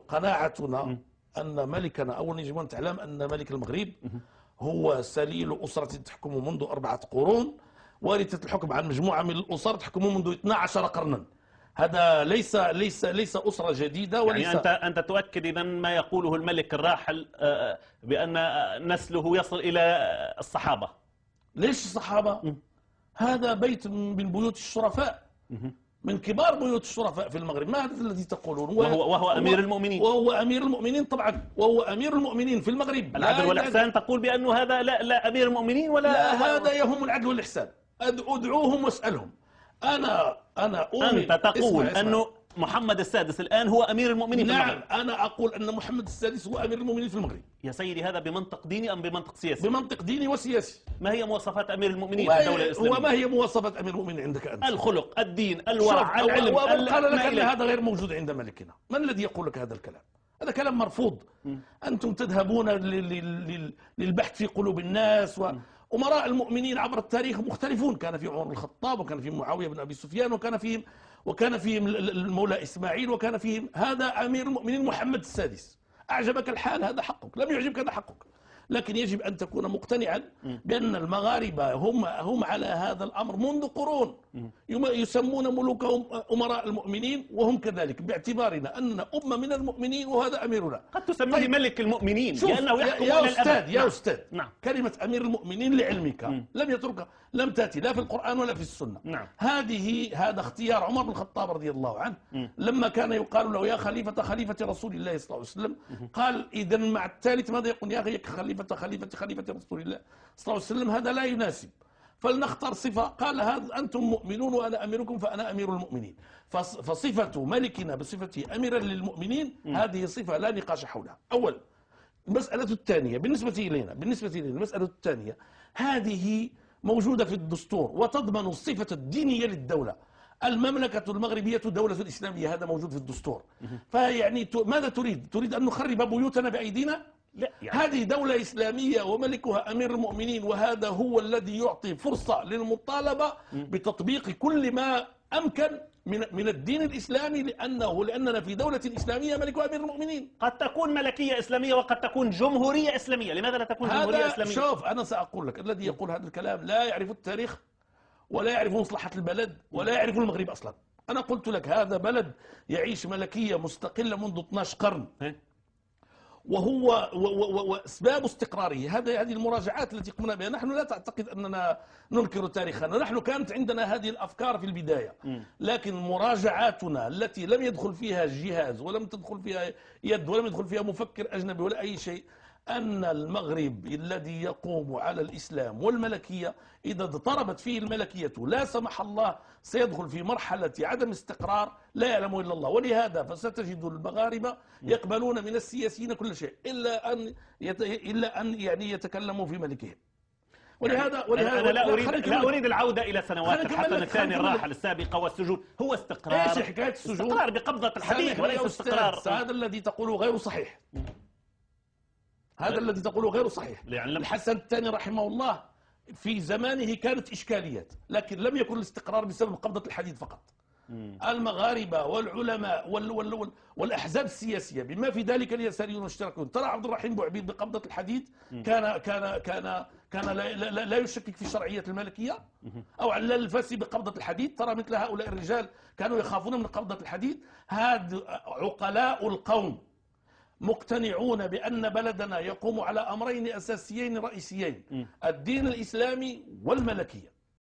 قناعتنا أن ملكنا أولا يجب أن تعلم أن ملك المغرب هو سليل أسرة تحكم منذ 4 قرون، وارثة الحكم عن مجموعة من الأسر تحكم منذ 12 قرنا. هذا ليس أسرة جديدة وليس يعني أنت تؤكد إذا ما يقوله الملك الراحل بأن نسله يصل إلى الصحابة. ليش الصحابة؟ هذا بيت من بيوت الشرفاء، من كبار بيوت الشرفاء في المغرب. ما هذا الذي تقولون؟ وهو أمير المؤمنين. وهو أمير المؤمنين طبعا، وهو أمير المؤمنين في المغرب. العدل والإحسان تقول بأنه هذا لا أمير المؤمنين لا، هذا يهم العدل والإحسان. أدعوهم واسألهم. أنا أؤمن. أنت تقول أنه محمد السادس الآن هو أمير المؤمنين في المغرب. نعم، أنا أقول أن محمد السادس هو أمير المؤمنين في المغرب. يا سيدي، هذا بمنطق ديني أم بمنطق سياسي؟ بمنطق ديني وسياسي. ما هي مواصفات أمير المؤمنين في الدولة الإسلامية؟ وما هي مواصفات أمير المؤمنين عندك أنت؟ الخلق، الدين، الورع، العلم. ومن قال لك أن هذا غير موجود عند ملكنا؟ من الذي يقول لك هذا الكلام؟ هذا كلام مرفوض. أنتم تذهبون للبحث في قلوب الناس، وأمراء المؤمنين عبر التاريخ مختلفون. كان في عمر بن الخطاب، وكان في معاوية بن أبي سفيان، وكان فيهم المولى إسماعيل، وكان فيهم هذا أمير المؤمنين محمد السادس. أعجبك الحال هذا حقك، لم يعجبك هذا حقك. لكن يجب أن تكون مقتنعا بأن المغاربة هم على هذا الأمر منذ قرون. يسمون ملوكهم أمراء المؤمنين، وهم كذلك باعتبارنا أن أمة من المؤمنين وهذا أميرنا. قد تسميه ملك المؤمنين لأنه يحكم يا إلى أستاذ الأبد. يا أستاذ، نعم. كلمة أمير المؤمنين لعلمك لم تأتي لا في القرآن ولا في السنة. نعم. هذا اختيار عمر بن الخطاب رضي الله عنه لما كان يقال له يا خليفة رسول الله صلى الله عليه وسلم، قال إذا مع الثالث ماذا يقول؟ يا خليفة رسول الله صلى الله عليه وسلم، هذا لا يناسب، فلنختار صفة. قال هذا أنتم مؤمنون وأنا أميركم فأنا أمير المؤمنين. فصفة ملكنا بصفته أميرا للمؤمنين هذه صفة لا نقاش حولها. أول المسألة الثانية بالنسبة إلينا المسألة الثانية هذه موجودة في الدستور وتضمن الصفة الدينية للدولة. المملكة المغربية دولة إسلامية، هذا موجود في الدستور. فيعني ماذا تريد أن نخرب بيوتنا بأيدينا؟ لا، يعني هذه دولة إسلامية وملكها أمير المؤمنين، وهذا هو الذي يعطي فرصة للمطالبة بتطبيق كل ما أمكن من الدين الإسلامي، لأننا في دولة إسلامية ملكها أمير المؤمنين. قد تكون ملكية إسلامية وقد تكون جمهورية إسلامية. لماذا لا تكون جمهورية إسلامية؟ شوف، أنا سأقول لك، الذي يقول هذا الكلام لا يعرف التاريخ ولا يعرف مصلحة البلد ولا يعرف المغرب أصلا. أنا قلت لك هذا بلد يعيش ملكية مستقلة منذ 12 قرن، وأسباب استقراره هذه المراجعات التي قمنا بها. نحن لا تعتقد أننا ننكر تاريخنا، نحن كانت عندنا هذه الأفكار في البداية، لكن مراجعاتنا التي لم يدخل فيها جهاز ولم تدخل فيها يد ولم يدخل فيها مفكر أجنبي ولا أي شيء، أن المغرب الذي يقوم على الإسلام والملكية إذا اضطربت فيه الملكية لا سمح الله سيدخل في مرحلة عدم استقرار لا يعلم إلا الله. ولهذا فستجد المغاربة يقبلون من السياسيين كل شيء إلا أن يعني يتكلموا في ملكهم. ولهذا أنا لا أريد العودة إلى سنوات الحسن الثاني الراحل السابقة والسجون. هو استقرار. إيش حكاية السجون؟ استقرار بقبضة الحديد وليس استقرار. هذا الذي تقوله غير صحيح. هذا الذي تقوله غير صحيح. الحسن الثاني رحمه الله في زمانه كانت إشكاليات، لكن لم يكن الاستقرار بسبب قبضة الحديد فقط. المغاربة والعلماء والأحزاب السياسية بما في ذلك اليساريون والاشتراكيون، ترى عبد الرحيم بوعبيد بقبضة الحديد كان لا يشكك في شرعية الملكية، أو علال الفاسي بقبضة الحديد، ترى مثل هؤلاء الرجال كانوا يخافون من قبضة الحديد. هذا عقلاء القوم مقتنعون بأن بلدنا يقوم على أمرين أساسيين رئيسيين: الدين الإسلامي والملكية.